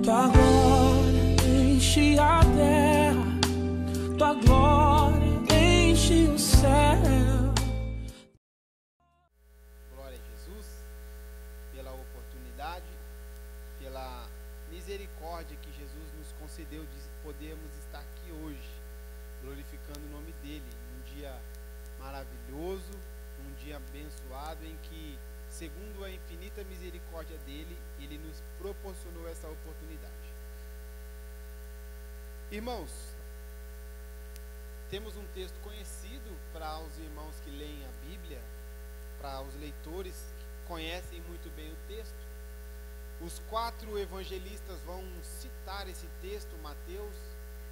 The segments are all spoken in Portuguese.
Tua glória enche a terra, tua glória enche o céu. Glória a Jesus pela oportunidade, pela misericórdia que Jesus nos concedeu de podermos estar aqui hoje, glorificando o nome dele, num dia maravilhoso, num dia abençoado em que, segundo a infinita misericórdia dele, ele nos proporcionou essa oportunidade. Irmãos, temos um texto conhecido para os irmãos que leem a Bíblia, para os leitores que conhecem muito bem o texto. Os 4 evangelistas vão citar esse texto: Mateus,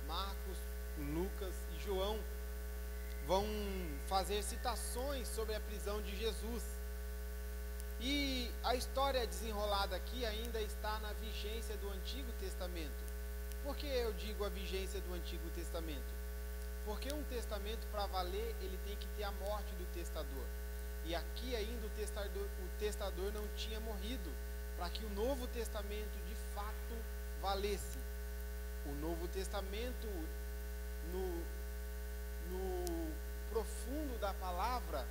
Marcos, Lucas e João. Vão fazer citações sobre a prisão de Jesus. E a história desenrolada aqui ainda está na vigência do Antigo Testamento. Por que eu digo a vigência do Antigo Testamento? Porque um testamento, para valer, ele tem que ter a morte do testador. E aqui ainda o testador não tinha morrido, para que o Novo Testamento de fato valesse. O Novo Testamento, no profundo da palavra,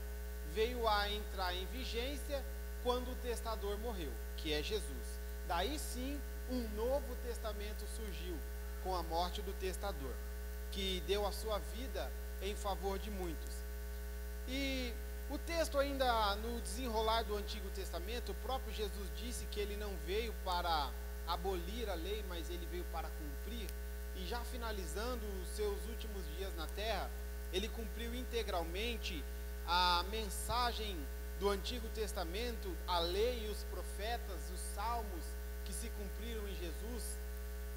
veio a entrar em vigência quando o testador morreu, que é Jesus. Daí sim, um Novo Testamento surgiu com a morte do testador, que deu a sua vida em favor de muitos. E o texto ainda no desenrolar do Antigo Testamento, o próprio Jesus disse que ele não veio para abolir a lei, mas ele veio para cumprir. E já finalizando os seus últimos dias na terra, ele cumpriu integralmente a mensagem do Antigo Testamento, a lei e os profetas, os salmos que se cumpriram em Jesus.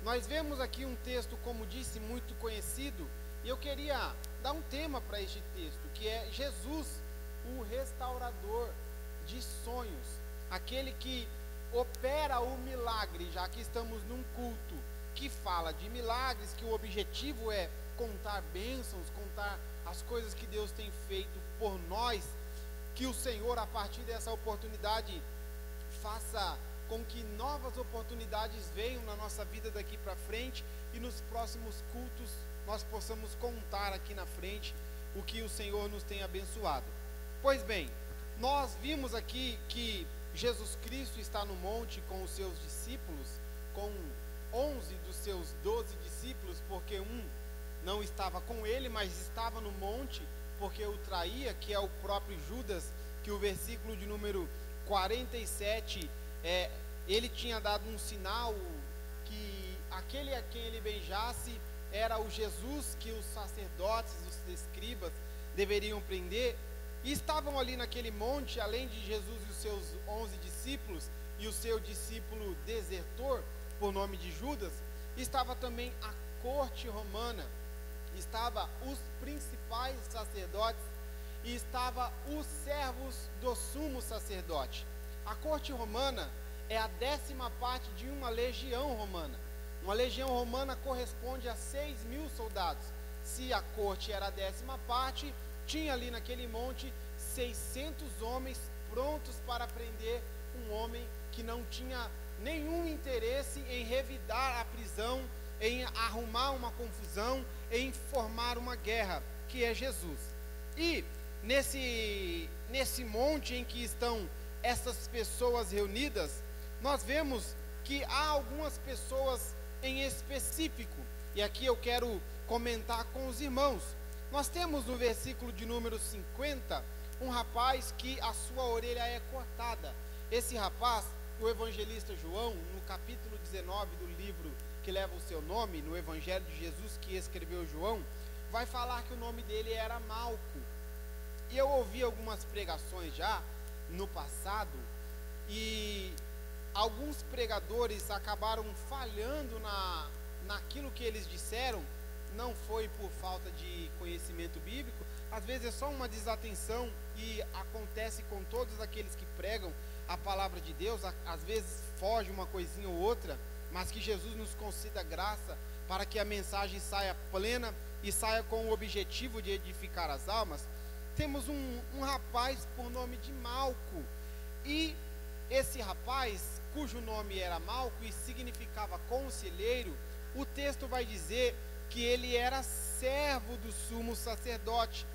Nós vemos aqui um texto, como disse, muito conhecido, e eu queria dar um tema para este texto, que é Jesus, o restaurador de sonhos, aquele que opera o milagre, já que estamos num culto que fala de milagres, que o objetivo é contar bênçãos, contar as coisas que Deus tem feito por nós, que o Senhor, a partir dessa oportunidade, faça com que novas oportunidades venham na nossa vida daqui para frente, e nos próximos cultos nós possamos contar aqui na frente o que o Senhor nos tem abençoado. Pois bem, nós vimos aqui que Jesus Cristo está no monte com os seus discípulos, com 11 dos seus 12 discípulos, porque um não estava com ele, mas estava no monte, porque o traía, que é o próprio Judas, que o versículo de número 47, ele tinha dado um sinal que aquele a quem ele beijasse era o Jesus que os sacerdotes, os escribas deveriam prender. E estavam ali naquele monte, além de Jesus e os seus 11 discípulos, e o seu discípulo desertor, por nome de Judas, estava também a corte romana, estava os principais sacerdotes e estava os servos do sumo sacerdote. A corte romana é a 10ª parte de uma legião romana. Uma legião romana corresponde a 6.000 soldados. Se a corte era a 10ª parte, tinha ali naquele monte 600 homens prontos para prender um homem que não tinha nenhum interesse em revidar a prisão, em arrumar uma confusão, em formar uma guerra, que é Jesus. E nesse monte em que estão essas pessoas reunidas, nós vemos que há algumas pessoas em específico, e aqui eu quero comentar com os irmãos. Nós temos no versículo de número 50, um rapaz que a sua orelha é cortada. Esse rapaz, o evangelista João, no capítulo 19 do livro que leva o seu nome, no Evangelho de Jesus que escreveu João, vai falar que o nome dele era Malco. E eu ouvi algumas pregações já no passado, e alguns pregadores acabaram falhando naquilo que eles disseram. Não foi por falta de conhecimento bíblico, às vezes é só uma desatenção, e acontece com todos aqueles que pregam a palavra de Deus. Às vezes foge uma coisinha ou outra, mas que Jesus nos conceda graça para que a mensagem saia plena e saia com o objetivo de edificar as almas. Temos um rapaz por nome de Malco, e esse rapaz, cujo nome era Malco e significava conselheiro, o texto vai dizer que ele era servo do sumo sacerdote.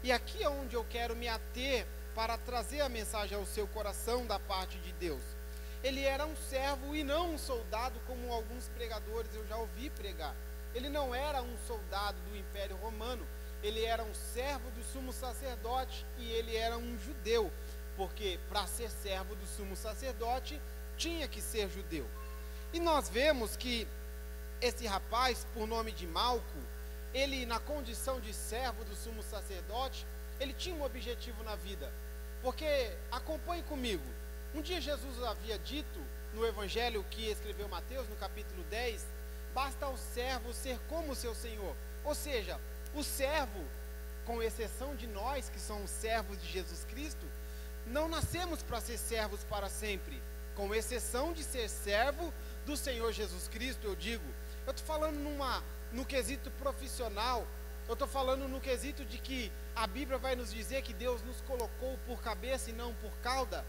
E aqui é onde eu quero me ater para trazer a mensagem ao seu coração da parte de Deus. Ele era um servo e não um soldado, como alguns pregadores eu já ouvi pregar. Ele não era um soldado do Império Romano, ele era um servo do sumo sacerdote e ele era um judeu, porque para ser servo do sumo sacerdote tinha que ser judeu. E nós vemos que esse rapaz, por nome de Malco, ele, na condição de servo do sumo sacerdote, ele tinha um objetivo na vida. Porque, acompanhe comigo, um dia Jesus havia dito, no evangelho que escreveu Mateus, no capítulo 10, basta ao servo ser como o seu senhor. Ou seja, o servo, com exceção de nós, que somos servos de Jesus Cristo, não nascemos para ser servos para sempre, com exceção de ser servo do Senhor Jesus Cristo, eu digo. Eu estou falando no quesito profissional, eu estou falando no quesito de que a Bíblia vai nos dizer que Deus nos colocou por cabeça e não por cauda,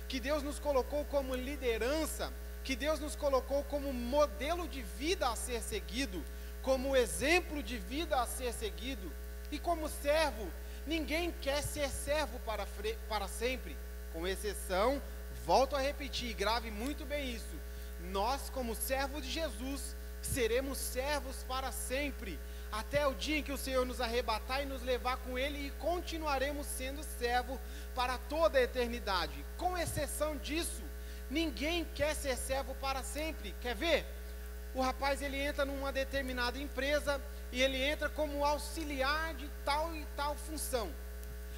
que Deus nos colocou como liderança, que Deus nos colocou como modelo de vida a ser seguido, como exemplo de vida a ser seguido. E como servo, ninguém quer ser servo para sempre, com exceção, volto a repetir, grave muito bem isso, nós como servos de Jesus, seremos servos para sempre, até o dia em que o Senhor nos arrebatar e nos levar com Ele, e continuaremos sendo servo para toda a eternidade. Com exceção disso, ninguém quer ser servo para sempre. Quer ver? O rapaz, ele entra numa determinada empresa e ele entra como auxiliar de tal e tal função,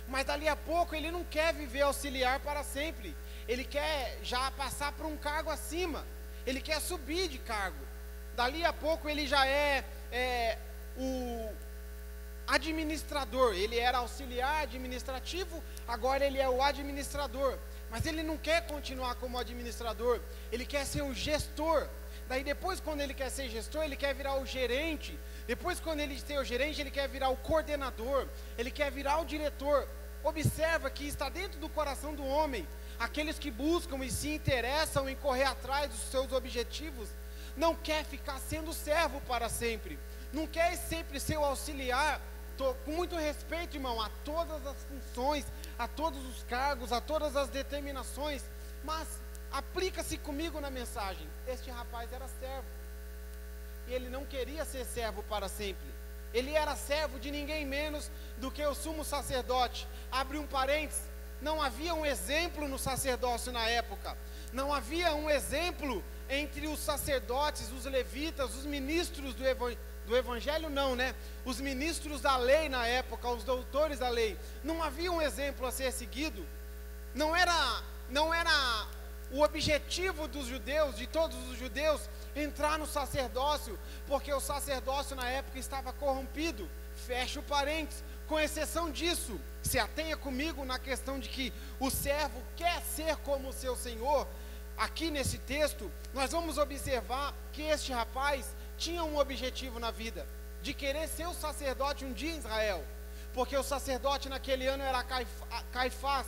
mas dali a pouco ele não quer viver auxiliar para sempre, ele quer já passar para um cargo acima, ele quer subir de cargo. Dali a pouco ele já é o administrador, ele era auxiliar administrativo, agora ele é o administrador, mas ele não quer continuar como administrador, ele quer ser o gestor. Daí depois, quando ele quer ser gestor, ele quer virar o gerente. Depois, quando ele tem o gerente, ele quer virar o coordenador, ele quer virar o diretor. Observa que está dentro do coração do homem, aqueles que buscam e se interessam em correr atrás dos seus objetivos, não quer ficar sendo servo para sempre, não quer sempre ser o auxiliar. Com muito respeito, irmão, a todas as funções, a todos os cargos, a todas as determinações, mas aplica-se comigo na mensagem. Este rapaz era servo, e ele não queria ser servo para sempre, ele era servo de ninguém menos do que o sumo sacerdote. Abre um parênteses, não havia um exemplo no sacerdócio na época, não havia um exemplo entre os sacerdotes, os levitas, os ministros do evangelho não, né? Os ministros da lei na época, os doutores da lei, não havia um exemplo a ser seguido. Não era o objetivo dos judeus, de todos os judeus, entrar no sacerdócio, porque o sacerdócio na época estava corrompido. Fecha o parênteses. Com exceção disso, se atenha comigo na questão de que o servo quer ser como o seu senhor. Aqui nesse texto, nós vamos observar que este rapaz tinha um objetivo na vida, de querer ser o sacerdote um dia em Israel, porque o sacerdote naquele ano era Caifás,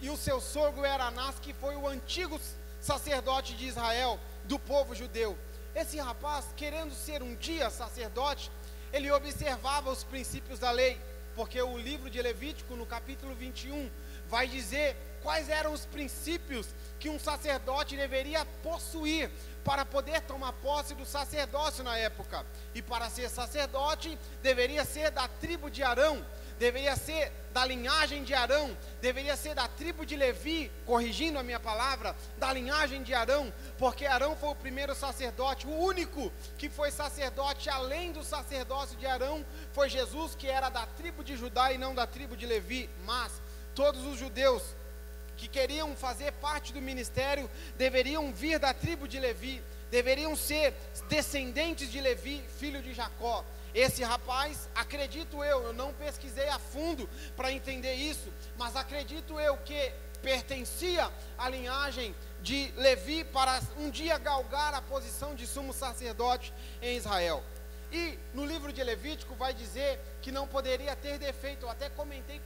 e o seu sogro era Anás, que foi o antigo sacerdote de Israel, do povo judeu. Esse rapaz, querendo ser um dia sacerdote, ele observava os princípios da lei, porque o livro de Levítico, no capítulo 21, vai dizer quais eram os princípios que um sacerdote deveria possuir para poder tomar posse do sacerdócio na época. E para ser sacerdote, deveria ser da tribo de Arão, deveria ser da linhagem de Arão, deveria ser da tribo de Levi, corrigindo a minha palavra, da linhagem de Arão, porque Arão foi o primeiro sacerdote, o único que foi sacerdote além do sacerdócio de Arão, foi Jesus, que era da tribo de Judá e não da tribo de Levi. Mas todos os judeus que queriam fazer parte do ministério deveriam vir da tribo de Levi, deveriam ser descendentes de Levi, filho de Jacó. Esse rapaz, acredito eu não pesquisei a fundo para entender isso, mas acredito eu que pertencia à linhagem de Levi para um dia galgar a posição de sumo sacerdote em Israel. E no livro de Levítico vai dizer que não poderia ter defeito. Eu até comentei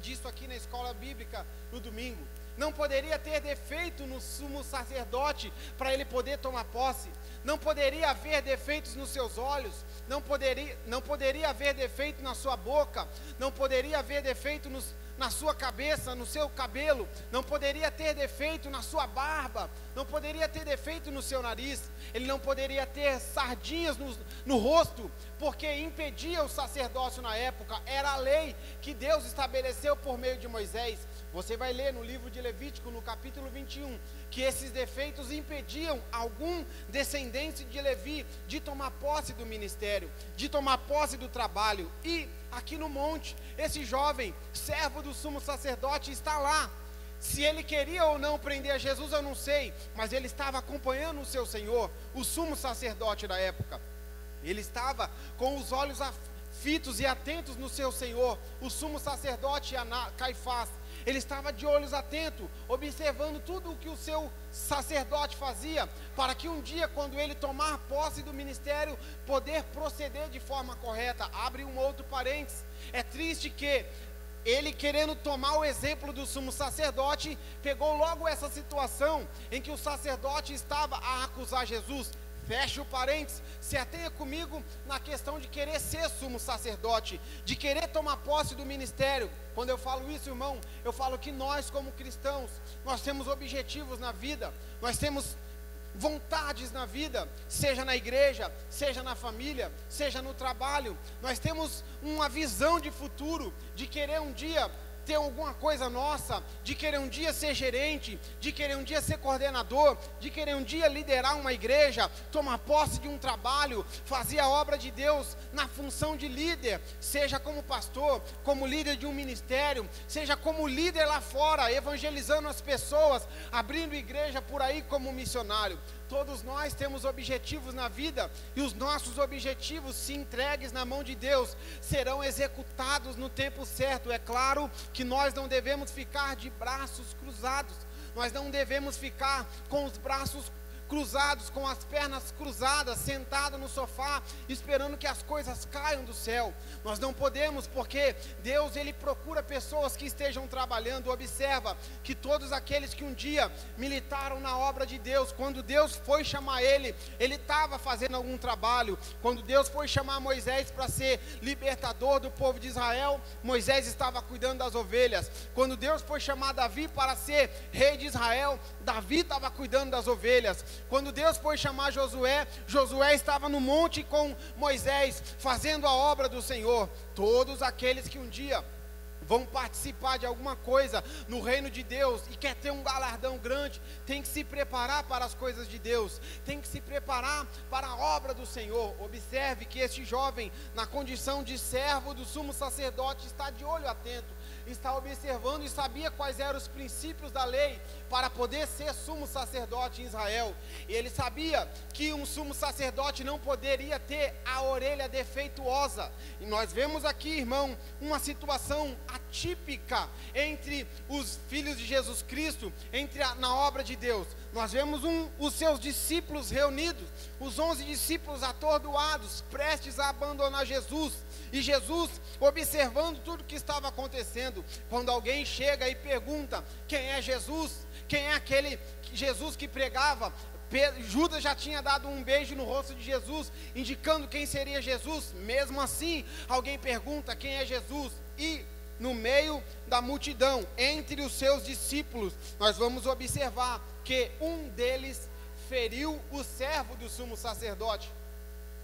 disso aqui na escola bíblica no domingo. não poderia ter defeito no sumo sacerdote para ele poder tomar posse, não poderia haver defeitos nos seus olhos, não poderia haver defeito na sua boca, não poderia haver defeito na sua cabeça, no seu cabelo, não poderia ter defeito na sua barba, não poderia ter defeito no seu nariz, ele não poderia ter sardinhas no rosto, porque impedia o sacerdócio na época, era a lei que Deus estabeleceu por meio de Moisés. Você vai ler no livro de Levítico, no capítulo 21, que esses defeitos impediam algum descendente de Levi de tomar posse do ministério, de tomar posse do trabalho. E aqui no monte, esse jovem servo do sumo sacerdote está lá. Se ele queria ou não prender a Jesus, eu não sei, mas ele estava acompanhando o seu Senhor, o sumo sacerdote da época. Ele estava com os olhos fitos e atentos no seu Senhor, o sumo sacerdote Caifás. Ele estava de olhos atentos, observando tudo o que o seu sacerdote fazia, para que um dia, quando ele tomar posse do ministério, poder proceder de forma correta. Abre um outro parênteses. É triste que ele, querendo tomar o exemplo do sumo sacerdote, pegou logo essa situação em que o sacerdote estava a acusar Jesus. Fecha o parênteses, se atenha comigo na questão de querer ser sumo sacerdote, de querer tomar posse do ministério. Quando eu falo isso, irmão, eu falo que nós como cristãos, nós temos objetivos na vida, nós temos vontades na vida, seja na igreja, seja na família, seja no trabalho. Nós temos uma visão de futuro, de querer um dia ter alguma coisa nossa, de querer um dia ser gerente, de querer um dia ser coordenador, de querer um dia liderar uma igreja, tomar posse de um trabalho, fazer a obra de Deus na função de líder, seja como pastor, como líder de um ministério, seja como líder lá fora, evangelizando as pessoas, abrindo igreja por aí como missionário. Todos nós temos objetivos na vida, e os nossos objetivos, se entregues na mão de Deus, serão executados no tempo certo. É claro que nós não devemos ficar de braços cruzados, nós não devemos ficar com os braços cruzados, com as pernas cruzadas, sentado no sofá, esperando que as coisas caiam do céu. Nós não podemos, porque Deus, Ele procura pessoas que estejam trabalhando. Observa que todos aqueles que um dia militaram na obra de Deus, quando Deus foi chamar ele estava fazendo algum trabalho. Quando Deus foi chamar Moisés para ser libertador do povo de Israel, Moisés estava cuidando das ovelhas. Quando Deus foi chamar Davi para ser rei de Israel, Davi estava cuidando das ovelhas. Quando Deus foi chamar Josué, Josué estava no monte com Moisés, fazendo a obra do Senhor. Todos aqueles que um dia vão participar de alguma coisa no reino de Deus e quer ter um galardão grande, tem que se preparar para as coisas de Deus, tem que se preparar para a obra do Senhor. Observe que este jovem, na condição de servo do sumo sacerdote, está de olho atento, está observando e sabia quais eram os princípios da lei para poder ser sumo sacerdote em Israel. E ele sabia que um sumo sacerdote não poderia ter a orelha defeituosa. E nós vemos aqui, irmão, uma situação atípica entre os filhos de Jesus Cristo, na obra de Deus. Nós vemos os seus discípulos reunidos, os 11 discípulos atordoados, prestes a abandonar Jesus. E Jesus, observando tudo o que estava acontecendo, quando alguém chega e pergunta quem é Jesus, quem é aquele Jesus que pregava, Judas já tinha dado um beijo no rosto de Jesus, indicando quem seria Jesus. Mesmo assim, alguém pergunta quem é Jesus, e no meio da multidão, entre os seus discípulos, nós vamos observar que um deles feriu o servo do sumo sacerdote.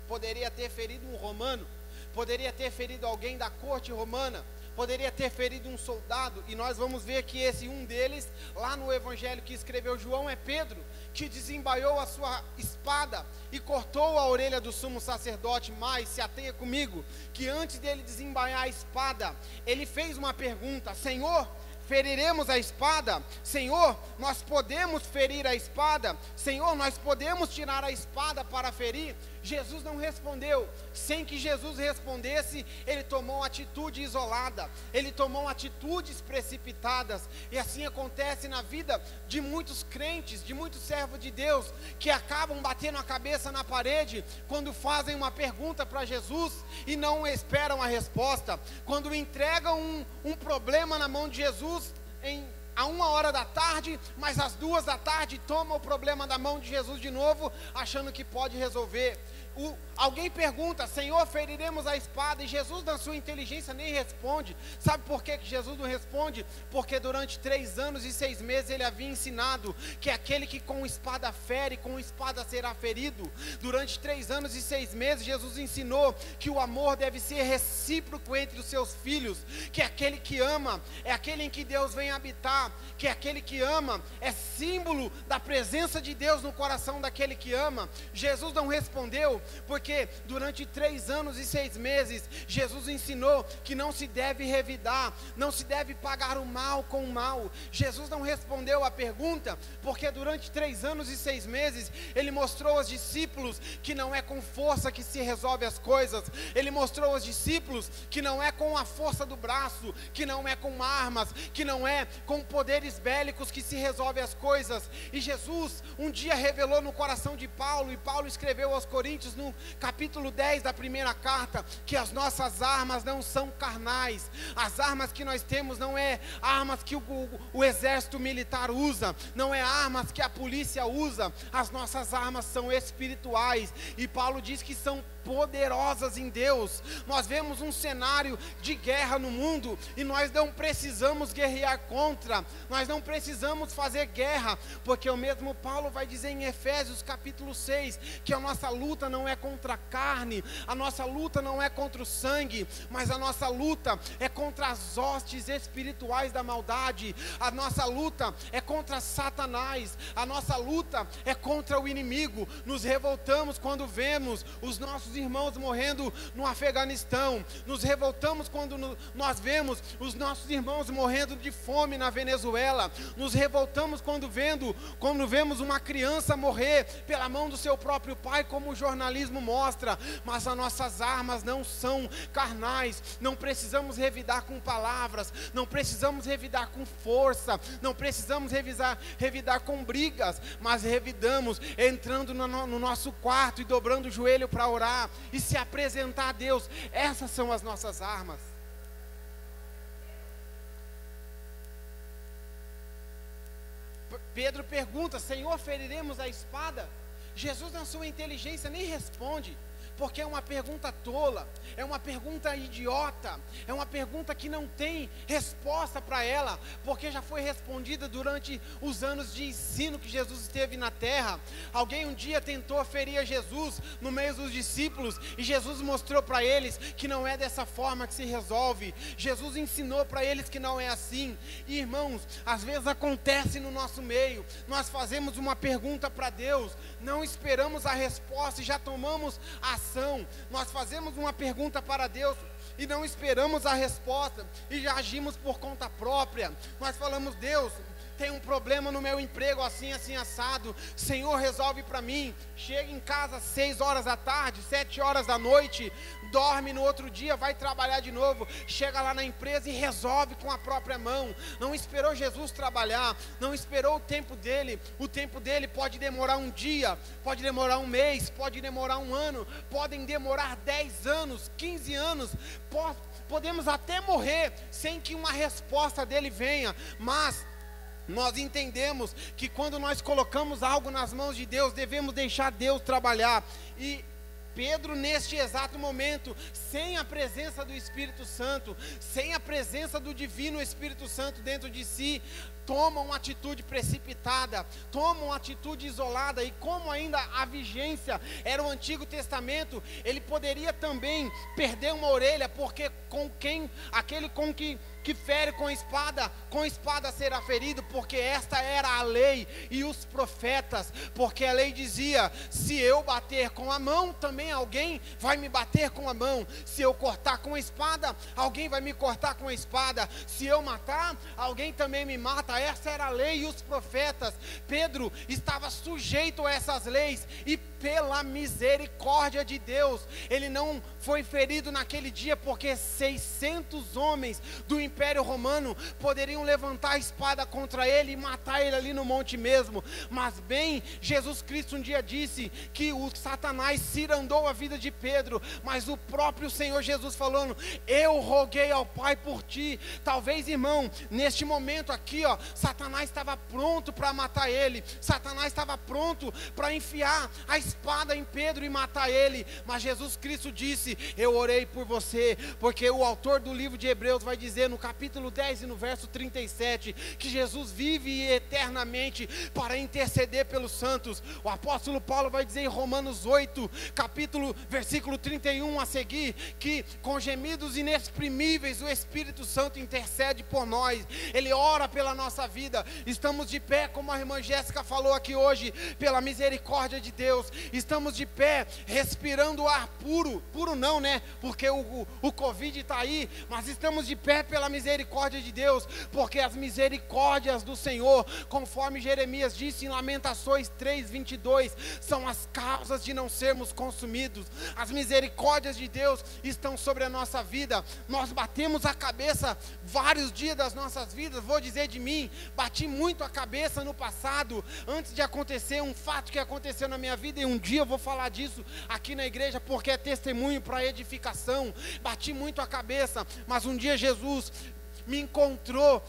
Poderia ter ferido um romano, poderia ter ferido alguém da corte romana, poderia ter ferido um soldado. E nós vamos ver que esse um deles, lá no evangelho que escreveu João, é Pedro, que desembaiou a sua espada e cortou a orelha do sumo sacerdote. Mas se atenha comigo, que antes dele desembaiar a espada, ele fez uma pergunta: Senhor, feriremos a espada? Senhor, nós podemos ferir a espada? Senhor, nós podemos tirar a espada para ferir? Jesus não respondeu. Sem que Jesus respondesse, ele tomou uma atitude isolada, ele tomou atitudes precipitadas. E assim acontece na vida de muitos crentes, de muitos servos de Deus, que acabam batendo a cabeça na parede quando fazem uma pergunta para Jesus e não esperam a resposta. Quando entregam um problema na mão de Jesus a 1h da tarde, mas às 2h toma o problema da mão de Jesus de novo, achando que pode resolver. Alguém pergunta: Senhor, feriremos a espada? E Jesus, na sua inteligência, nem responde. Sabe por que Jesus não responde? Porque durante 3 anos e 6 meses ele havia ensinado que aquele que com espada fere, com espada será ferido. Durante 3 anos e 6 meses Jesus ensinou que o amor deve ser recíproco entre os seus filhos, que aquele que ama é aquele em que Deus vem habitar, que aquele que ama é símbolo da presença de Deus no coração daquele que ama. Jesus não respondeu porque durante 3 anos e 6 meses Jesus ensinou que não se deve revidar, não se deve pagar o mal com o mal. Jesus não respondeu a pergunta porque durante 3 anos e 6 meses ele mostrou aos discípulos que não é com força que se resolve as coisas. Ele mostrou aos discípulos que não é com a força do braço, que não é com armas, que não é com poderes bélicos que se resolve as coisas. E Jesus um dia revelou no coração de Paulo, e Paulo escreveu aos Coríntios no capítulo 10 da primeira carta, que as nossas armas não são carnais. As armas que nós temos não é armas que o exército militar usa, não é armas que a polícia usa. As nossas armas são espirituais, e Paulo diz que são poderosas em Deus. Nós vemos um cenário de guerra no mundo e nós não precisamos guerrear contra, nós não precisamos fazer guerra, porque o mesmo Paulo vai dizer em Efésios capítulo 6 que a nossa luta não é contra a carne, a nossa luta não é contra o sangue, mas a nossa luta é contra as hostes espirituais da maldade. A nossa luta é contra Satanás, a nossa luta é contra o inimigo. Nos revoltamos quando vemos os nossos irmãos morrendo no Afeganistão, nos revoltamos quando nós vemos os nossos irmãos morrendo de fome na Venezuela, nos revoltamos quando vemos uma criança morrer pela mão do seu próprio pai, como o jornalismo mostra. Mas as nossas armas não são carnais, não precisamos revidar com palavras, não precisamos revidar com força, não precisamos revidar com brigas, mas revidamos entrando no nosso quarto e dobrando o joelho para orar e se apresentar a Deus. Essas são as nossas armas. Pedro pergunta: Senhor, feriremos a espada? Jesus, na sua inteligência, nem responde, porque é uma pergunta tola, é uma pergunta idiota, é uma pergunta que não tem resposta para ela, porque já foi respondida durante os anos de ensino que Jesus esteve na terra. Alguém um dia tentou ferir a Jesus no meio dos discípulos, e Jesus mostrou para eles que não é dessa forma que se resolve. Jesus ensinou para eles que não é assim. E irmãos, às vezes acontece no nosso meio, nós fazemos uma pergunta para Deus, não esperamos a resposta e já tomamos ação. Nós fazemos uma pergunta para Deus e não esperamos a resposta e já agimos por conta própria. Nós falamos: Deus, tem um problema no meu emprego, assim, assim, assado, Senhor, resolve para mim. Chega em casa às 6 horas da tarde, 7 horas da noite, dorme, no outro dia vai trabalhar de novo, chega lá na empresa e resolve com a própria mão. Não esperou Jesus trabalhar, não esperou o tempo dele pode demorar um dia, pode demorar um mês, pode demorar um ano, podem demorar 10 anos, 15 anos, podemos até morrer sem que uma resposta dele venha, mas nós entendemos que quando nós colocamos algo nas mãos de Deus, devemos deixar Deus trabalhar. E Pedro, neste exato momento, sem a presença do Espírito Santo, sem a presença do Divino Espírito Santo dentro de si, toma uma atitude precipitada, toma uma atitude isolada. E como ainda a vigência era o Antigo Testamento, ele poderia também perder uma orelha, porque aquele que fere com espada será ferido, porque esta era a lei e os profetas, porque a lei dizia: se eu bater com a mão, também alguém vai me bater com a mão, se eu cortar com a espada, alguém vai me cortar com a espada, se eu matar, alguém também me mata. Essa era a lei e os profetas. Pedro estava sujeito a essas leis, e pela misericórdia de Deus, ele não foi ferido naquele dia, porque 600 homens do Império Romano poderiam levantar a espada contra ele e matar ele ali no monte mesmo. Mas bem, Jesus Cristo um dia disse que o Satanás cirandou a vida de Pedro, mas o próprio Senhor Jesus falando: eu roguei ao Pai por ti. Talvez, irmão, neste momento aqui, ó, Satanás estava pronto para matar ele, Satanás estava pronto para enfiar a espada em Pedro e matar ele, mas Jesus Cristo disse: eu orei por você, porque o autor do livro de Hebreus vai dizer no capítulo 10 e no verso 37, que Jesus vive eternamente para interceder pelos santos. O apóstolo Paulo vai dizer em Romanos 8, versículo 31 a seguir, que com gemidos inexprimíveis o Espírito Santo intercede por nós, ele ora pela nossa vida. Estamos de pé, como a irmã Jéssica falou aqui hoje, pela misericórdia de Deus. Estamos de pé, respirando ar puro, puro não, né, porque o Covid está aí, mas estamos de pé pela misericórdia de Deus, porque as misericórdias do Senhor, conforme Jeremias disse em Lamentações 3:22, são as causas de não sermos consumidos. As misericórdias de Deus estão sobre a nossa vida. Nós batemos a cabeça vários dias das nossas vidas. Vou dizer de mim, bati muito a cabeça no passado, antes de acontecer um fato que aconteceu na minha vida, e um dia eu vou falar disso aqui na igreja, porque é testemunho para edificação. Bati muito a cabeça, mas um dia Jesus me encontrou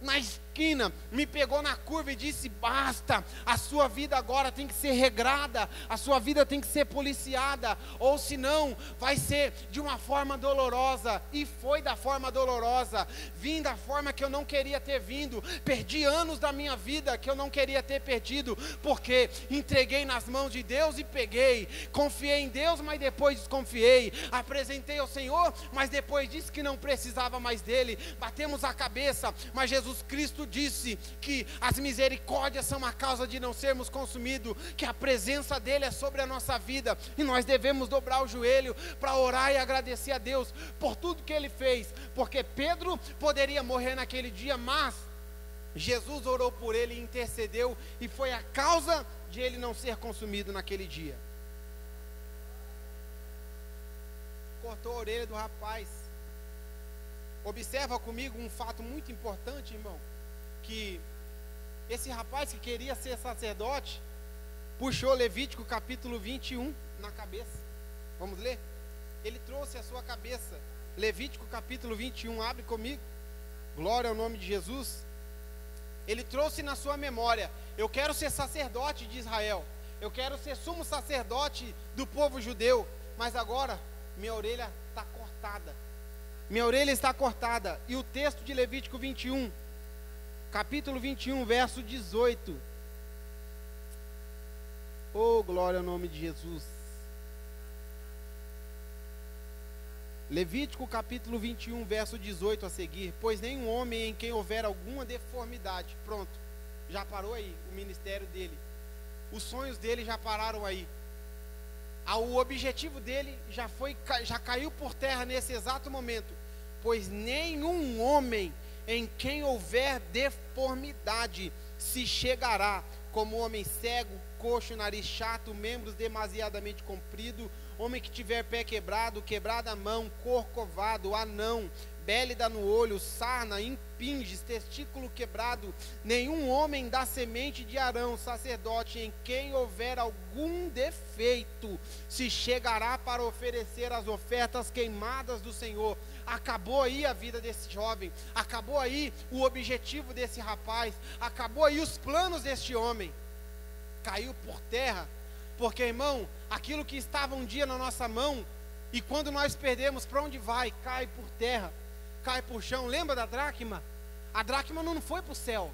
na esquina, me pegou na curva e disse: basta, a sua vida agora tem que ser regrada, a sua vida tem que ser policiada, ou senão vai ser de uma forma dolorosa. E foi da forma dolorosa, vim da forma que eu não queria ter vindo, perdi anos da minha vida que eu não queria ter perdido, porque entreguei nas mãos de Deus e peguei, confiei em Deus, mas depois desconfiei, apresentei ao Senhor, mas depois disse que não precisava mais dele. Batemos a cabeça, mas Jesus Cristo disse que as misericórdias são a causa de não sermos consumidos, que a presença dele é sobre a nossa vida, e nós devemos dobrar o joelho para orar e agradecer a Deus por tudo que ele fez, porque Pedro poderia morrer naquele dia, mas Jesus orou por ele e intercedeu, e foi a causa de ele não ser consumido naquele dia. Cortou a orelha do rapaz. Observa comigo um fato muito importante, irmão, que esse rapaz que queria ser sacerdote, puxou Levítico capítulo 21 na cabeça. Vamos ler? Ele trouxe a sua cabeça, Levítico capítulo 21, abre comigo, glória ao nome de Jesus. Ele trouxe na sua memória: eu quero ser sacerdote de Israel, eu quero ser sumo sacerdote do povo judeu, mas agora minha orelha está cortada. Minha orelha está cortada. E o texto de Levítico 21, capítulo 21, verso 18. Oh, glória ao nome de Jesus. Levítico capítulo 21, verso 18 a seguir. Pois nenhum homem em quem houver alguma deformidade. Pronto, já parou aí o ministério dele. Os sonhos dele já pararam aí. O objetivo dele já caiu por terra nesse exato momento. Pois nenhum homem em quem houver deformidade se chegará, como homem cego, coxo, nariz chato, membros demasiadamente comprido, homem que tiver pé quebrado, quebrada a mão, corcovado, anão, bélida no olho, sarna, impinges, testículo quebrado, nenhum homem da semente de Arão, sacerdote, em quem houver algum defeito, se chegará para oferecer as ofertas queimadas do Senhor. Acabou aí a vida desse jovem, acabou aí o objetivo desse rapaz, acabou aí os planos deste homem, caiu por terra, porque, irmão, aquilo que estava um dia na nossa mão, e quando nós perdemos, para onde vai? Cai por terra, cai por chão. Lembra da dracma? A dracma não foi para o céu,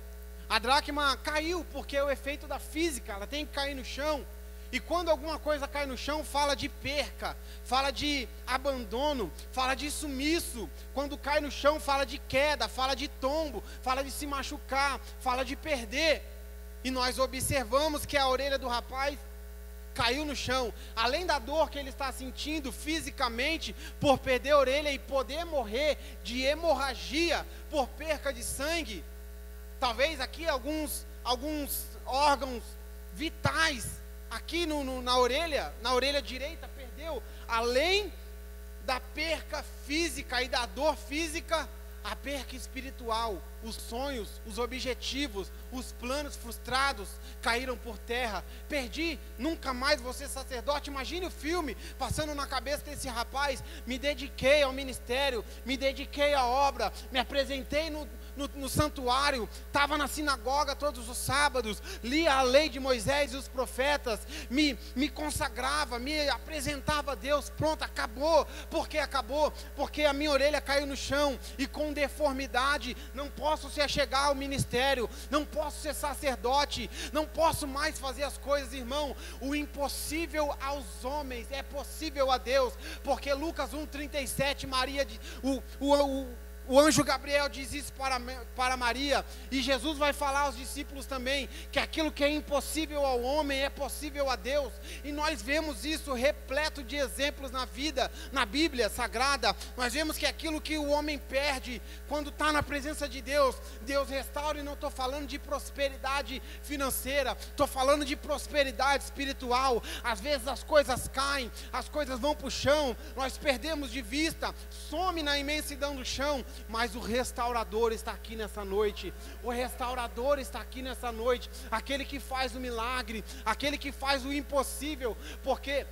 a dracma caiu, porque é o efeito da física, ela tem que cair no chão. E quando alguma coisa cai no chão, fala de perca, fala de abandono, fala de sumiço. Quando cai no chão, fala de queda, fala de tombo, fala de se machucar, fala de perder. E nós observamos que a orelha do rapaz caiu no chão. Além da dor que ele está sentindo fisicamente por perder a orelha e poder morrer de hemorragia por perca de sangue, talvez aqui alguns órgãos vitais aqui na orelha direita, perdeu. Além da perca física e da dor física, a perca espiritual, os sonhos, os objetivos, os planos frustrados caíram por terra. Perdi, nunca mais vou ser sacerdote. Imagine o filme passando na cabeça desse rapaz. Me dediquei ao ministério, me dediquei à obra, me apresentei no santuário, estava na sinagoga todos os sábados, lia a lei de Moisés e os profetas, me consagrava, me apresentava a Deus. Pronto, acabou. Por que acabou? Porque a minha orelha caiu no chão, e com deformidade não posso se achegar ao ministério, não posso ser sacerdote, não posso mais fazer as coisas. Irmão, o impossível aos homens é possível a Deus, porque Lucas 1,37, o anjo Gabriel diz isso para Maria, e Jesus vai falar aos discípulos também, que aquilo que é impossível ao homem é possível a Deus. E nós vemos isso repleto de exemplos na vida, na Bíblia Sagrada. Nós vemos que aquilo que o homem perde, quando está na presença de Deus, Deus restaura. E não estou falando de prosperidade financeira, estou falando de prosperidade espiritual. Às vezes as coisas caem, as coisas vão para o chão, nós perdemos de vista, some na imensidão do chão, mas o restaurador está aqui nessa noite. O restaurador está aqui nessa noite, aquele que faz o milagre, aquele que faz o impossível, porque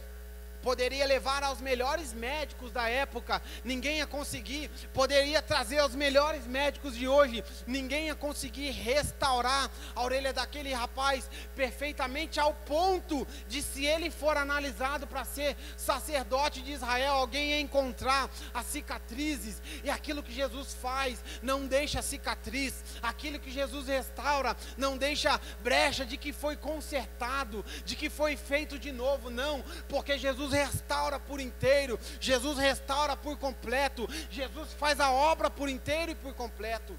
poderia levar aos melhores médicos da época, ninguém ia conseguir. Poderia trazer aos melhores médicos de hoje, ninguém ia conseguir restaurar a orelha daquele rapaz perfeitamente, ao ponto de, se ele for analisado para ser sacerdote de Israel, alguém ia encontrar as cicatrizes. E aquilo que Jesus faz não deixa cicatriz, aquilo que Jesus restaura não deixa brecha de que foi consertado, de que foi feito de novo. Não, porque Jesus restaura por inteiro, Jesus restaura por completo, Jesus faz a obra por inteiro e por completo.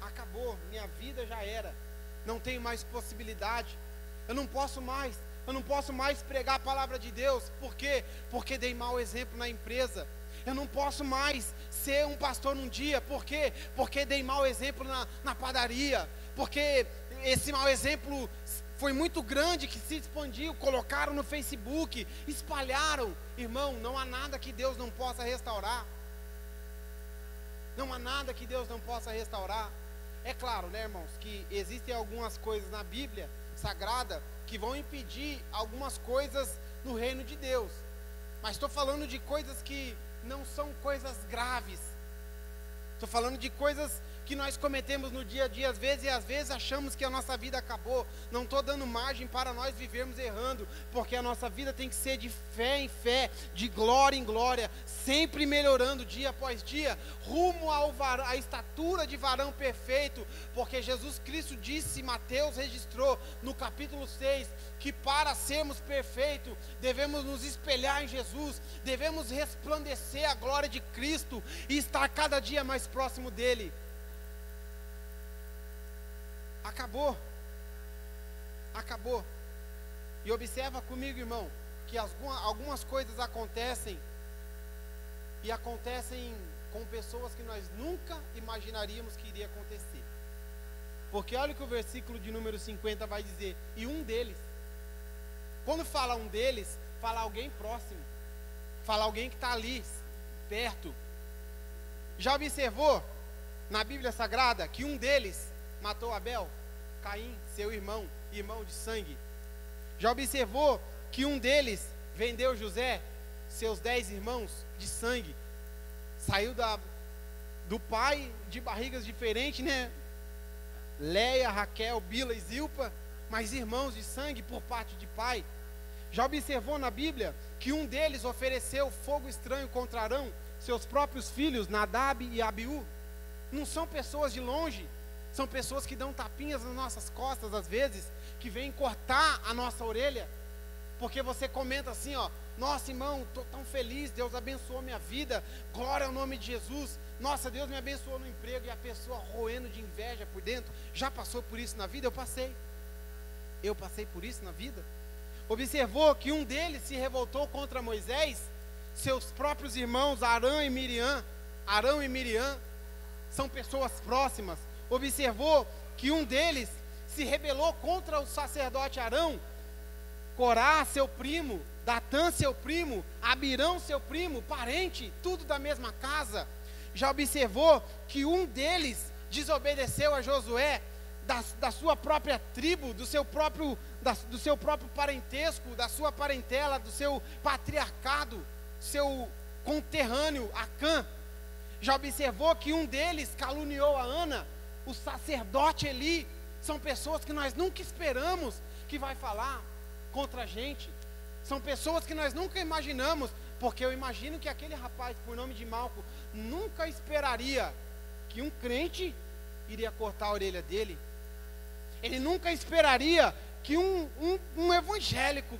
Acabou, minha vida já era, não tenho mais possibilidade, eu não posso mais pregar a palavra de Deus. Por quê? Porque dei mau exemplo na empresa. Eu não posso mais ser um pastor num dia. Por quê? Porque dei mau exemplo na padaria. Porque esse mau exemplo foi muito grande, que se expandiu, colocaram no Facebook, espalharam. Irmão, não há nada que Deus não possa restaurar. Não há nada que Deus não possa restaurar. É claro, né, irmãos, que existem algumas coisas na Bíblia Sagrada que vão impedir algumas coisas no reino de Deus. Mas estou falando de coisas que não são coisas graves. Estou falando de coisas que nós cometemos no dia a dia, às vezes achamos que a nossa vida acabou. Não estou dando margem para nós vivermos errando, porque a nossa vida tem que ser de fé em fé, de glória em glória, sempre melhorando dia após dia, rumo à estatura de varão perfeito, porque Jesus Cristo disse, Mateus registrou no capítulo 6, que para sermos perfeitos, devemos nos espelhar em Jesus, devemos resplandecer a glória de Cristo e estar cada dia mais próximo dele. Acabou. E observa comigo, irmão, que algumas coisas acontecem, e acontecem com pessoas que nós nunca imaginaríamos que iria acontecer. Porque olha o que o versículo de número 50 vai dizer: e um deles. Quando fala um deles, fala alguém próximo, fala alguém que está ali, perto. Já observou na Bíblia Sagrada que um deles matou Abel, Caim, seu irmão de sangue? Já observou que um deles vendeu José, seus 10 irmãos de sangue? Saiu do pai de barrigas diferentes, né? Leia, Raquel, Bila e Zilpa, mas irmãos de sangue por parte de pai. Já observou na Bíblia que um deles ofereceu fogo estranho contra Arão, seus próprios filhos, Nadab e Abiú? Não são pessoas de longe, são pessoas que dão tapinhas nas nossas costas às vezes, que vêm cortar a nossa orelha, porque você comenta assim, ó: nossa, irmão, estou tão feliz, Deus abençoou minha vida, glória ao nome de Jesus, nossa, Deus me abençoou no emprego, e a pessoa roendo de inveja por dentro. Já passou por isso na vida? Eu passei por isso na vida. Observou que um deles se revoltou contra Moisés, seus próprios irmãos Arão e Miriam são pessoas próximas. Observou que um deles se rebelou contra o sacerdote Arão, Corá, seu primo, Datã, seu primo, Abirão, seu primo, parente, tudo da mesma casa? Já observou que um deles desobedeceu a Josué, da sua própria tribo, do seu próprio parentesco, da sua parentela, do seu patriarcado, seu conterrâneo, Acã? Já observou que um deles caluniou a Ana, o sacerdote Eli? São pessoas que nós nunca esperamos que vai falar contra a gente. São pessoas que nós nunca imaginamos, porque eu imagino que aquele rapaz, por nome de Malco, nunca esperaria que um crente iria cortar a orelha dele. Ele nunca esperaria que um evangélico,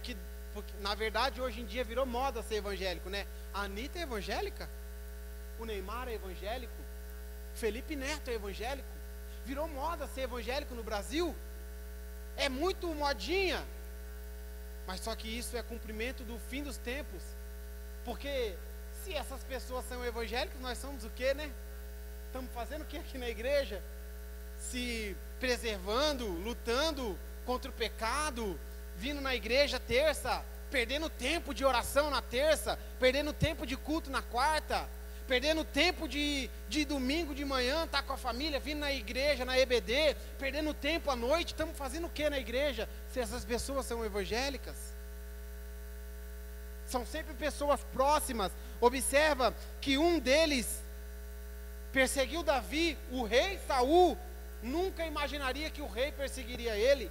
porque na verdade hoje em dia virou moda ser evangélico, né? A Anitta é evangélica, o Neymar é evangélico, Felipe Neto é evangélico. Virou moda ser evangélico no Brasil. É muito modinha. Mas só que isso é cumprimento do fim dos tempos. Porque se essas pessoas são evangélicas, nós somos o quê, né? Estamos fazendo o que aqui na igreja? Se preservando, lutando contra o pecado, vindo na igreja terça, perdendo tempo de oração na terça, perdendo tempo de culto na quarta, perdendo tempo de domingo de manhã, tá com a família, vindo na igreja, na EBD, perdendo tempo à noite. Estamos fazendo o que na igreja, se essas pessoas são evangélicas? São sempre pessoas próximas. Observa que um deles perseguiu Davi, o rei Saul nunca imaginaria que o rei perseguiria ele.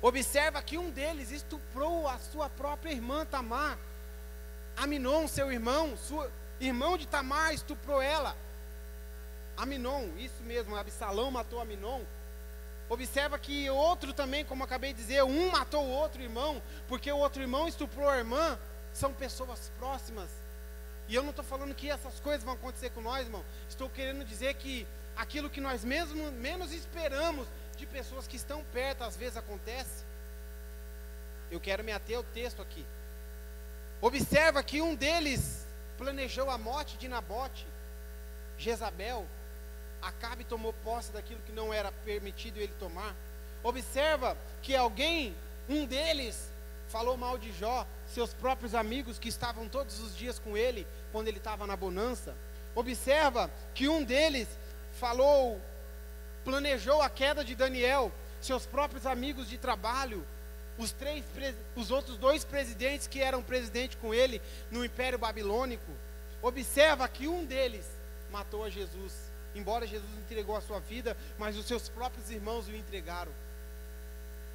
Observa que um deles estuprou a sua própria irmã Tamar. Aminon, seu irmão, irmão de Tamar, estuprou ela. Aminon, isso mesmo, Absalão matou Aminon. Observa que outro também, como acabei de dizer, um matou o outro irmão, porque o outro irmão estuprou a irmã. São pessoas próximas. E eu não estou falando que essas coisas vão acontecer com nós, irmão. Estou querendo dizer que aquilo que nós menos esperamos de pessoas que estão perto, às vezes acontece. Eu quero me ater ao texto aqui. Observa que um deles planejou a morte de Nabote, Jezabel. Acabe tomou posse daquilo que não era permitido ele tomar. Observa que um deles, falou mal de Jó, seus próprios amigos que estavam todos os dias com ele, quando ele estava na bonança. Observa que um deles planejou a queda de Daniel, seus próprios amigos de trabalho, os outros 2 presidentes que eram presidente com ele no Império Babilônico. Observa que um deles matou a Jesus, embora Jesus entregou a sua vida, mas os seus próprios irmãos o entregaram.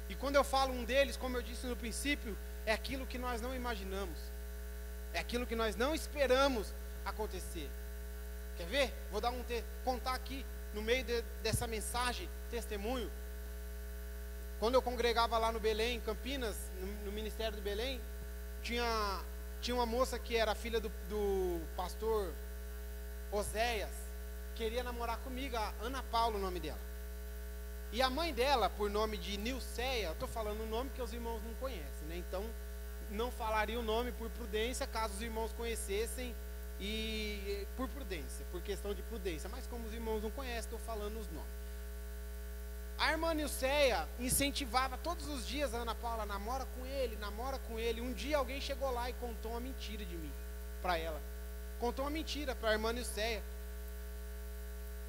E quando eu falo um deles, como eu disse no princípio, é aquilo que nós não imaginamos, é aquilo que nós não esperamos acontecer. Quer ver? Vou contar aqui no meio dessa mensagem, testemunho. Quando eu congregava lá no Belém, em Campinas, no Ministério do Belém, tinha uma moça que era filha do pastor Oséias, queria namorar comigo, a Ana Paula, o nome dela. E a mãe dela, por nome de Nilceia, eu estou falando o nome que os irmãos não conhecem, né? Então, não falaria o nome por prudência, caso os irmãos conhecessem, e por prudência, por questão de prudência. Mas como os irmãos não conhecem, estou falando os nomes. A irmã Nilceia incentivava todos os dias a Ana Paula, namora com ele, namora com ele. Um dia alguém chegou lá e contou uma mentira de mim, para ela. Contou uma mentira para a irmã Nilceia.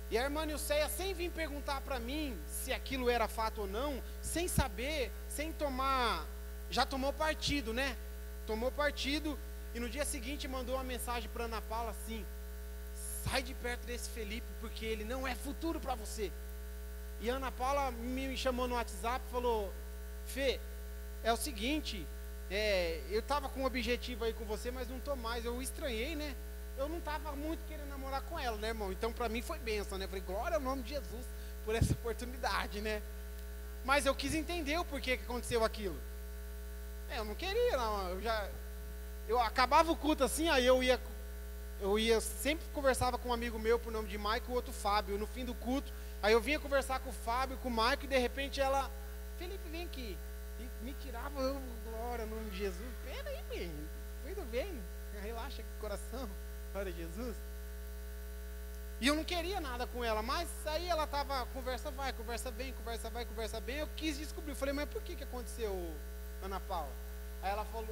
E a irmã Nilceia, sem vir perguntar para mim se aquilo era fato ou não, sem saber, sem tomar, já tomou partido, né? Tomou partido, e no dia seguinte mandou uma mensagem para Ana Paula assim: sai de perto desse Felipe, porque ele não é futuro para você. E a Ana Paula me chamou no WhatsApp e falou: Fê, é o seguinte, eu estava com um objetivo aí com você, mas não estou mais. Eu estranhei, né? Eu não estava muito querendo namorar com ela, né, irmão? Então, para mim foi bênção, né? Eu falei, glória ao nome de Jesus por essa oportunidade, né? Mas eu quis entender o porquê que aconteceu aquilo. Eu não queria, não. Eu acabava o culto assim, aí eu ia, sempre conversava com um amigo meu por nome de Maico e o outro Fábio. No fim do culto, aí eu vinha conversar com o Fábio, com o Maico, e de repente ela, Felipe, vem aqui. E me tirava, glória ao nome de Jesus. Pera aí, menino. Tudo bem, relaxa o coração. Glória a Jesus. E eu não queria nada com ela, mas aí ela tava, conversa vai, conversa vem, conversa vai, conversa bem. Eu quis descobrir, eu falei, mas por que aconteceu, Ana Paula?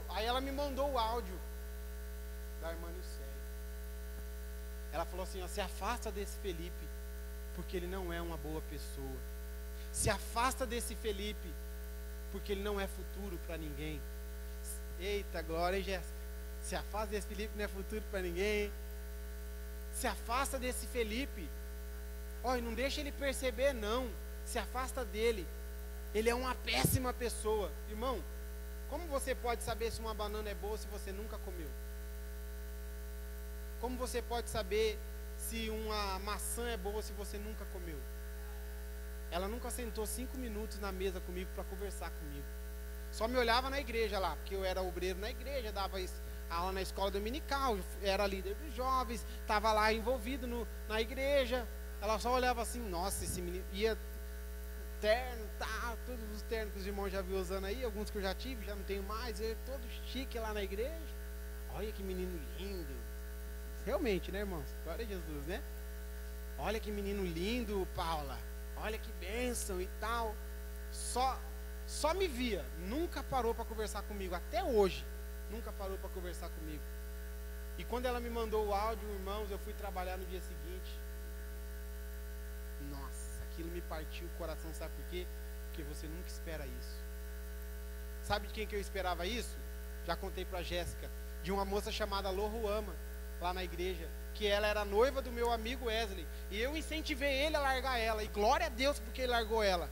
Aí ela me mandou o áudio da irmã Nilceia. Ela falou assim, ó, se afasta desse Felipe, porque ele não é uma boa pessoa. Se afasta desse Felipe, porque ele não é futuro para ninguém. Eita, glória, hein, Jéssica? Se afasta desse Felipe, não é futuro para ninguém. Se afasta desse Felipe. Olha, não deixa ele perceber, não. Se afasta dele. Ele é uma péssima pessoa. Irmão, como você pode saber se uma banana é boa se você nunca comeu? Como você pode saber se uma maçã é boa se você nunca comeu? Ela nunca sentou 5 minutos na mesa comigo para conversar comigo. Só me olhava na igreja lá, porque eu era obreiro na igreja, dava aula na escola dominical, era líder dos jovens, estava lá envolvido na igreja. Ela só olhava assim, nossa, esse menino ia terno, tá, todos os ternos que os irmãos já viram usando aí, alguns que eu já tive, já não tenho mais, ele todo chique lá na igreja. Olha que menino lindo. Realmente, né, irmãos? Glória a Jesus, né? Olha que menino lindo, Paula. Olha que bênção e tal. Só me via, nunca parou para conversar comigo, até hoje. Nunca parou para conversar comigo. E quando ela me mandou o áudio, irmãos, eu fui trabalhar no dia seguinte. Nossa, aquilo me partiu o coração, sabe por quê? Porque você nunca espera isso. Sabe de quem que eu esperava isso? Já contei para a Jéssica, de uma moça chamada Loruama, lá na igreja, que ela era noiva do meu amigo Wesley. E eu incentivei ele a largar ela. E glória a Deus porque ele largou ela.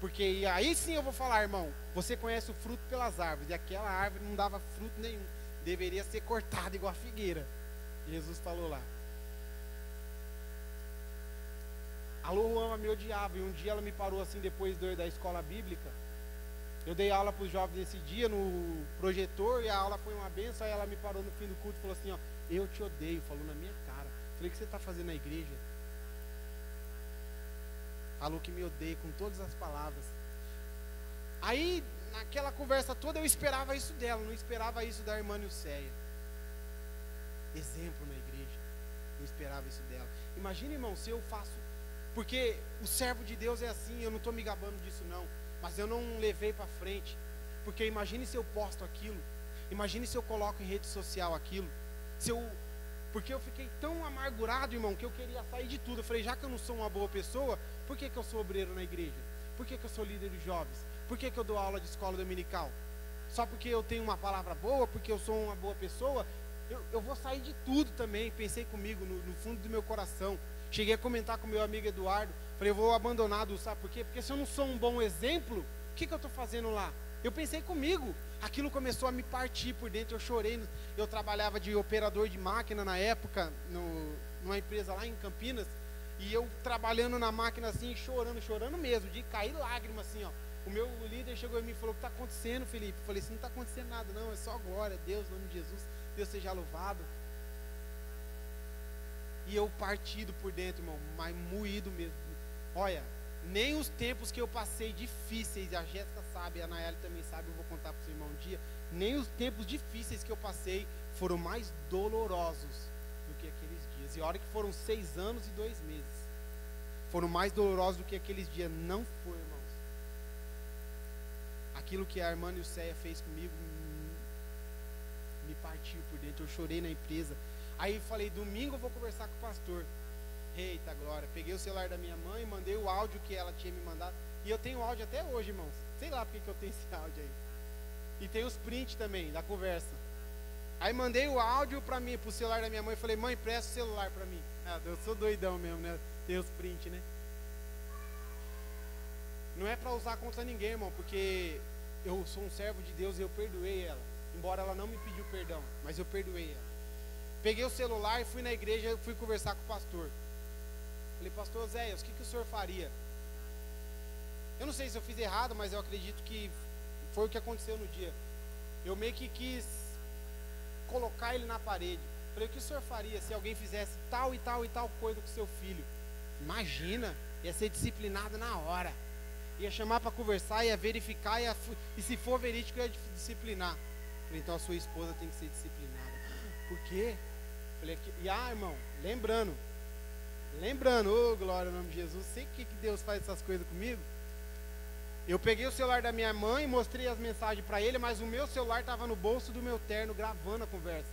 Porque aí sim eu vou falar, irmão, você conhece o fruto pelas árvores, e aquela árvore não dava fruto nenhum, deveria ser cortada igual a figueira. Jesus falou lá. A Loruama me odiava, e um dia ela me parou assim, depois da escola bíblica. Eu dei aula para os jovens esse dia no projetor, e a aula foi uma benção. Aí ela me parou no fim do culto e falou assim, ó, eu te odeio, falou na minha cara. Falei, o que você está fazendo na igreja? Falou que me odeia com todas as palavras. Aí, naquela conversa toda, eu esperava isso dela, não esperava isso da irmã Nilceia. Exemplo na igreja, não esperava isso dela. Imagina, irmão, se eu faço, porque o servo de Deus é assim, eu não estou me gabando disso não, mas eu não levei para frente, porque imagine se eu posto aquilo, imagine se eu coloco em rede social aquilo, porque eu fiquei tão amargurado, irmão, que eu queria sair de tudo. Eu falei, já que eu não sou uma boa pessoa, por que eu sou obreiro na igreja? Por que eu sou líder de jovens? Por que eu dou aula de escola dominical? Só porque eu tenho uma palavra boa, porque eu sou uma boa pessoa, eu vou sair de tudo também. Pensei comigo, no fundo do meu coração. Cheguei a comentar com meu amigo Eduardo, falei, eu vou abandonar, sabe por quê? Porque se eu não sou um bom exemplo, o que eu estou fazendo lá? Eu pensei comigo, aquilo começou a me partir por dentro, eu chorei. Eu trabalhava de operador de máquina na época, numa empresa lá em Campinas, e eu trabalhando na máquina assim, chorando mesmo, de cair lágrimas assim, ó. O meu líder chegou em mim e falou, o que está acontecendo, Felipe? Eu falei, assim, não está acontecendo nada não, é só glória a Deus, em nome de Jesus, Deus seja louvado. E eu partido por dentro, irmão, mas moído mesmo. Olha, nem os tempos que eu passei difíceis, a Jéssica sabe, a Nayeli também sabe, eu vou contar para o seu irmão um dia, nem os tempos difíceis que eu passei foram mais dolorosos do que aqueles dias. E olha que foram 6 anos e 2 meses. Foram mais dolorosos do que aqueles dias. Não foi, irmãos. Aquilo que a irmã Nilceia fez comigo me partiu por dentro. Eu chorei na empresa. Aí falei, domingo eu vou conversar com o pastor. Eita glória, peguei o celular da minha mãe, mandei o áudio que ela tinha me mandado. E eu tenho o áudio até hoje, irmãos. Sei lá porque que eu tenho esse áudio aí. E tem os prints também, da conversa. Aí mandei o áudio pro celular da minha mãe. Falei, mãe, presta o celular pra mim. Ah, eu sou doidão mesmo, né? Tem os prints, né? Não é pra usar contra ninguém, irmão. Porque eu sou um servo de Deus e eu perdoei ela. Embora ela não me pediu perdão, mas eu perdoei ela. Peguei o celular e fui na igreja, fui conversar com o pastor. Falei, pastor Zéias, o que o senhor faria? Eu não sei se eu fiz errado, mas eu acredito que foi o que aconteceu no dia. Eu meio que quis colocar ele na parede. Falei, o que o senhor faria se alguém fizesse tal e tal e tal coisa com seu filho? Imagina, ia ser disciplinado na hora. Ia chamar para conversar, ia verificar, e se for verídico, ia disciplinar. Falei, então a sua esposa tem que ser disciplinada. Por quê? Falei, irmão, lembrando, Lembrando, ô glória ao nome de Jesus, sei que Deus faz essas coisas comigo. Eu peguei o celular da minha mãe, mostrei as mensagens para ele, mas o meu celular estava no bolso do meu terno, gravando a conversa.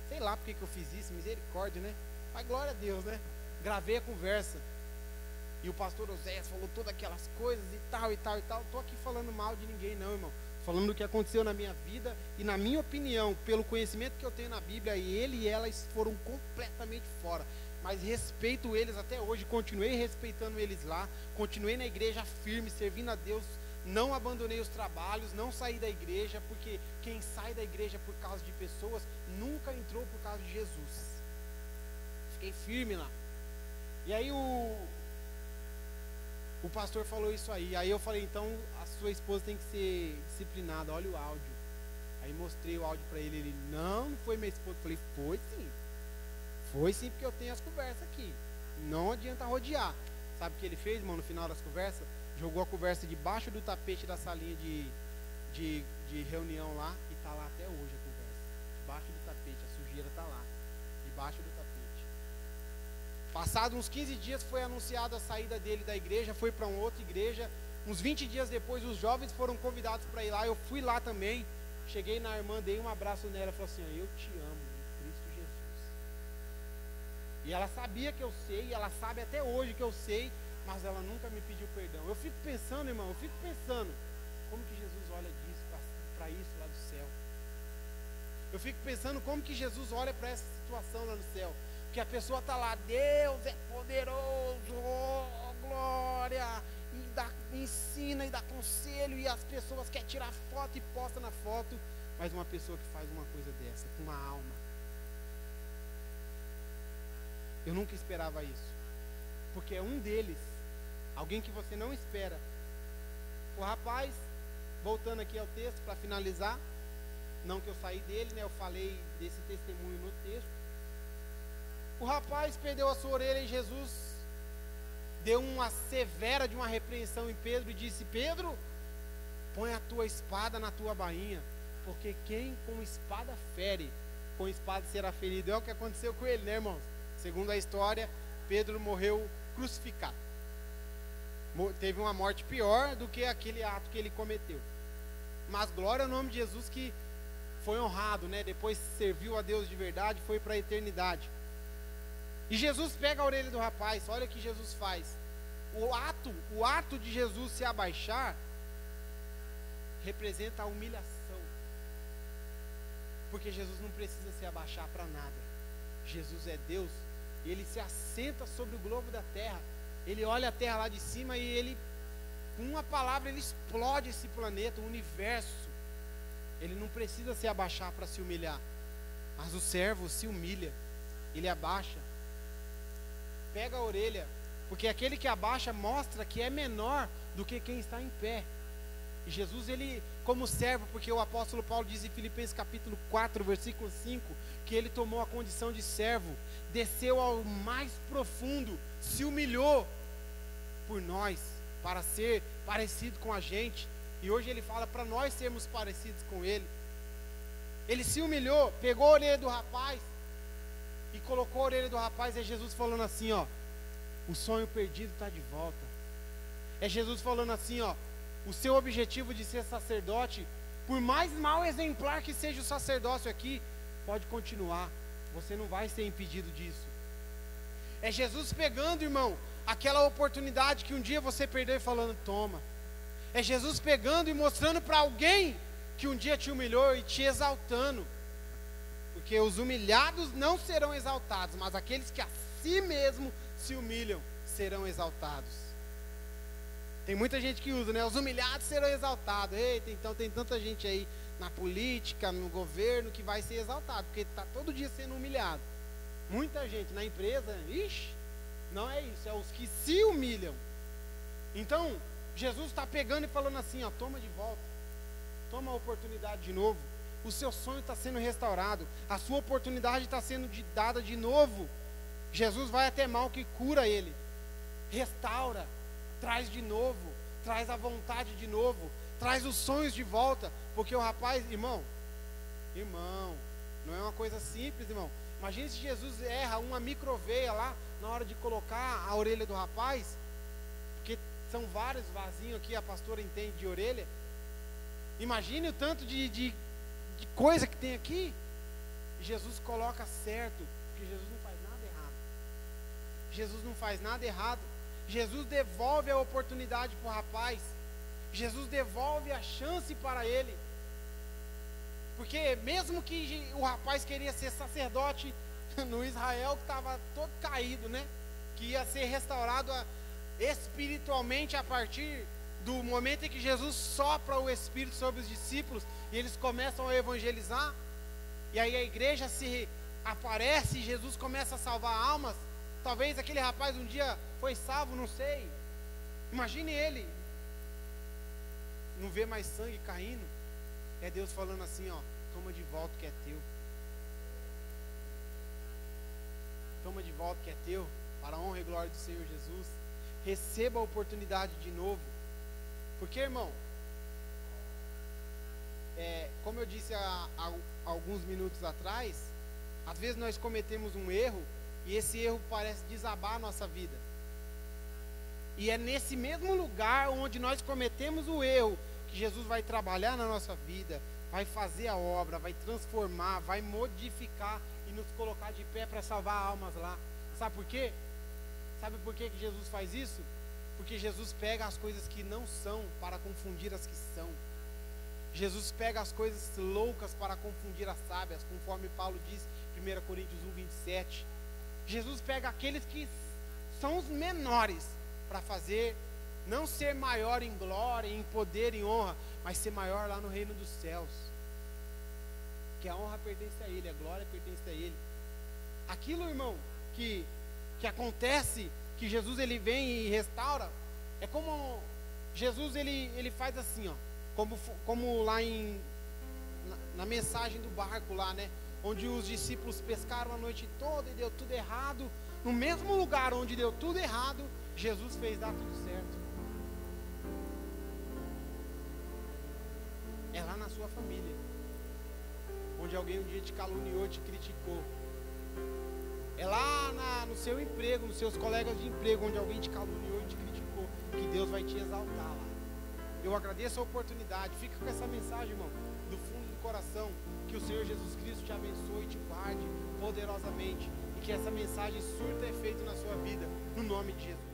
Sei lá porque que eu fiz isso, misericórdia, né? Mas glória a Deus, né? Gravei a conversa. E o pastor Oséias falou todas aquelas coisas e tal, e tal, e tal. Não estou aqui falando mal de ninguém não, irmão. Falando do que aconteceu na minha vida e na minha opinião, pelo conhecimento que eu tenho na Bíblia, ele e elas foram completamente fora. Mas respeito eles até hoje, continuei respeitando eles lá, continuei na igreja firme, servindo a Deus, não abandonei os trabalhos, não saí da igreja, porque quem sai da igreja por causa de pessoas, nunca entrou por causa de Jesus. Fiquei firme lá. E aí o pastor falou isso aí eu falei, então a sua esposa tem que ser disciplinada, olha o áudio. Aí mostrei o áudio para ele, não foi minha esposa. Eu falei, foi sim, porque eu tenho as conversas aqui. Não adianta rodear. Sabe o que ele fez, irmão, no final das conversas? Jogou a conversa debaixo do tapete da salinha de reunião lá, e está lá até hoje a conversa. Debaixo do tapete, a sujeira está lá, debaixo do tapete. Passado uns 15 dias foi anunciada a saída dele da igreja, foi para uma outra igreja. Uns 20 dias depois, os jovens foram convidados para ir lá, eu fui lá também. Cheguei na irmã, dei um abraço nela, falei assim, eu te amo, em Cristo Jesus. E ela sabia que eu sei, ela sabe até hoje que eu sei, mas ela nunca me pediu perdão. Eu fico pensando, irmão, como que Jesus olha disso para isso lá do céu. Eu fico pensando como que Jesus olha para essa situação lá no céu. Porque a pessoa está lá, Deus é poderoso, oh, glória, e ensina e dá conselho, e as pessoas querem tirar foto e posta na foto, mas uma pessoa que faz uma coisa dessa, com uma alma. Eu nunca esperava isso, porque é um deles, alguém que você não espera. O rapaz, voltando aqui ao texto para finalizar, não que eu saí dele, né? Eu falei desse testemunho no texto. O rapaz perdeu a sua orelha e Jesus deu uma severa de uma repreensão em Pedro e disse, Pedro, põe a tua espada na tua bainha, porque quem com espada fere, com espada será ferido. É o que aconteceu com ele, né, irmãos? Segundo a história, Pedro morreu crucificado. Teve uma morte pior do que aquele ato que ele cometeu. Mas glória ao nome de Jesus, que foi honrado, né? Depois serviu a Deus de verdade, foi para a eternidade. E Jesus pega a orelha do rapaz, olha o que Jesus faz. O ato de Jesus se abaixar representa a humilhação. Porque Jesus não precisa se abaixar para nada. Jesus é Deus, e ele se assenta sobre o globo da terra. Ele olha a terra lá de cima e ele, com uma palavra, ele explode esse planeta, o universo. Ele não precisa se abaixar para se humilhar. Mas o servo se humilha, ele abaixa, pega a orelha, porque aquele que abaixa mostra que é menor do que quem está em pé. E Jesus, ele, como servo, porque o apóstolo Paulo diz em Filipenses capítulo 4, versículo 5, que ele tomou a condição de servo, desceu ao mais profundo, se humilhou por nós, para ser parecido com a gente. E hoje ele fala para nós sermos parecidos com ele. Ele se humilhou, pegou a orelha do rapaz e colocou a orelha do rapaz. É Jesus falando assim, ó, o sonho perdido está de volta. É Jesus falando assim, ó, o seu objetivo de ser sacerdote, por mais mau exemplar que seja o sacerdócio aqui, pode continuar, você não vai ser impedido disso. É Jesus pegando, irmão, aquela oportunidade que um dia você perdeu e falando, toma. É Jesus pegando e mostrando para alguém que um dia te humilhou e te exaltando. Porque os humilhados não serão exaltados, mas aqueles que a si mesmo se humilham serão exaltados. Tem muita gente que usa, né? Os humilhados serão exaltados. Eita, então tem tanta gente aí na política, no governo, que vai ser exaltado, porque está todo dia sendo humilhado. Muita gente na empresa, ixi, não é isso, é os que se humilham. Então, Jesus está pegando e falando assim, ó, toma de volta, toma a oportunidade de novo. O seu sonho está sendo restaurado, a sua oportunidade está sendo dada de novo. Jesus vai até mal que cura ele, restaura, traz de novo, traz a vontade de novo, traz os sonhos de volta, porque o rapaz, irmão, não é uma coisa simples, irmão. Imagine se Jesus erra uma microveia lá na hora de colocar a orelha do rapaz, porque são vários vasinhos aqui, a pastora entende de orelha. Imagine o tanto de coisa que tem aqui. Jesus coloca certo, porque Jesus não faz nada errado. Jesus não faz nada errado. Jesus devolve a oportunidade para o rapaz. Jesus devolve a chance para ele. Porque mesmo que o rapaz queria ser sacerdote no Israel, que estava todo caído, né? Que ia ser restaurado espiritualmente a partir do momento em que Jesus sopra o Espírito sobre os discípulos e eles começam a evangelizar. E aí a igreja se aparece e Jesus começa a salvar almas. Talvez aquele rapaz um dia foi salvo, não sei. Imagine ele. Não vê mais sangue caindo. É Deus falando assim, ó, toma de volta o que é teu. Toma de volta o que é teu, para a honra e glória do Senhor Jesus. Receba a oportunidade de novo. Porque, irmão, como eu disse há alguns minutos atrás, às vezes nós cometemos um erro, e esse erro parece desabar a nossa vida. E é nesse mesmo lugar onde nós cometemos o erro, que Jesus vai trabalhar na nossa vida, vai fazer a obra, vai transformar, vai modificar e nos colocar de pé para salvar almas lá. Sabe por quê? Sabe por que Jesus faz isso? Porque Jesus pega as coisas que não são para confundir as que são. Jesus pega as coisas loucas para confundir as sábias, conforme Paulo diz em 1 Coríntios 1:27. Jesus pega aqueles que são os menores para fazer, não ser maior em glória, em poder, em honra, mas ser maior lá no reino dos céus. Que a honra pertence a Ele, a glória pertence a Ele. Aquilo, irmão, que acontece, que Jesus ele vem e restaura, é como Jesus ele faz assim, ó, como lá na mensagem do barco lá, né? Onde os discípulos pescaram a noite toda e deu tudo errado. No mesmo lugar onde deu tudo errado, Jesus fez dar tudo certo. É lá na sua família, onde alguém um dia te caluniou, te criticou. É lá no seu emprego, nos seus colegas de emprego, onde alguém te caluniou e te criticou, que Deus vai te exaltar lá. Eu agradeço a oportunidade. Fica com essa mensagem, irmão, do fundo do coração. Que o Senhor Jesus Cristo te abençoe e te guarde poderosamente. E que essa mensagem surta efeito na sua vida, no nome de Jesus.